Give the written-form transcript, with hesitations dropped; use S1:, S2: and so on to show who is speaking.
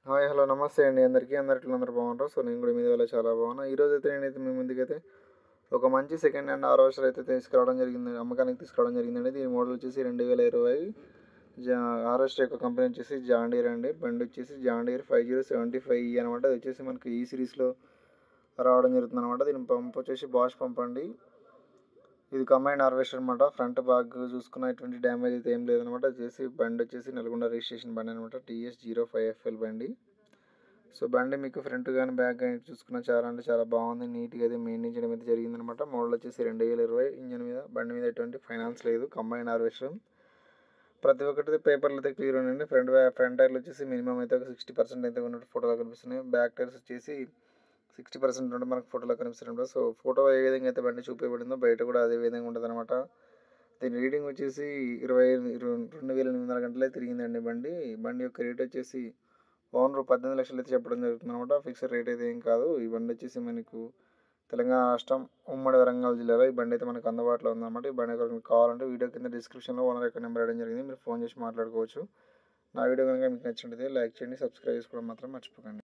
S1: Hi. Hello. నమస్తే అండి అందరికీ. అందరూ బాగుంటారు. సో, నేను కూడా మీ వల్ల చాలా బాగున్నా. ఈరోజైతే నేనైతే మీ ముందుకైతే ఒక మంచి సెకండ్ హ్యాండ్ హార్వెస్టర్ అయితే తీసుకురావడం జరిగింది. అమ్మకానికి తీసుకురావడం జరిగిందండి. దీని మోడల్ వచ్చేసి 2020 హార్వెస్టర్ యొక్క కంపెనీ వచ్చేసి జాన్ డీర్ అండి. బండి వచ్చేసి జాన్ డీర్ 5075 అనమాట. అది వచ్చేసి మనకి ఈ సిరీస్లో రావడం జరుగుతుంది అనమాట. దీని పంప్ వచ్చేసి బాష్ పంప్ అండి. ఇది కంబైన్డ్ హార్వెస్టర్ అనమాట. ఫ్రంట్ బ్యాక్ చూసుకున్న ఎటువంటి డ్యామేజ్ అయితే ఏం లేదనమాట. వచ్చేసి బండి వచ్చేసి నల్గొండ రిజిస్ట్రేషన్ బండి అనమాట. TS05FL బండి. సో, బండి మీకు ఫ్రంట్ కానీ బ్యాక్ కానీ చూసుకున్న చాలా అంటే చాలా బాగుంది. నీట్గా అయితే మెయింటైన్ చేయడం అయితే జరిగిందనమాట. మోడల్ వచ్చేసి 2020. ఇంజన్ మీద బండి మీద ఎటువంటి ఫైనాన్స్ లేదు. Combined harvester. ప్రతి ఒక్కటి పేపర్లు అయితే క్లియర్ ఉండండి. ఫ్రంట్ టైర్లు వచ్చేసి మినిమం అయితే ఒక 60% అయితే ఉన్నట్టు ఫోటోలో కనిపిస్తున్నాయి. బ్యాక్ టైర్స్ వచ్చేసి 60% ఉంటే మనకు ఫోటోలో కనిపిస్తుంది. సో, ఫోటో ఏ విధంగా అయితే బండి చూపించబడిందో బయట కూడా అదే విధంగా ఉంటుంది అనమాట. దీని రీడింగ్ వచ్చేసి 22,800 గంటలే తిరిగిందండి బండి. బండి యొక్క రేట్ వచ్చేసి ఓనర్ 18 లక్షలు అయితే చెప్పడం జరుగుతుంది అనమాట. ఫిక్స్డ్ రేట్ అయితే ఏం కాదు. ఈ బండి వచ్చేసి మనకు తెలంగాణ రాష్ట్రం ఉమ్మడి వరంగల్ జిల్లాలో ఈ బండి అయితే మనకు అందుబాటులో ఉందన్నమాట. ఈ బండి మీకు కావాలంటే వీడియో కింద డిస్క్రిప్షన్లో ఓనర్ యొక్క నెంబర్ ఇవ్వడం జరిగింది. మీరు ఫోన్ చేసి మాట్లాడుకోవచ్చు. నా వీడియో కనుక మీకు నచ్చినట్లయితే లైక్ చేయండి, సబ్స్క్రైబ్ చేసుకోవడం మాత్రం మర్చిపోకండి.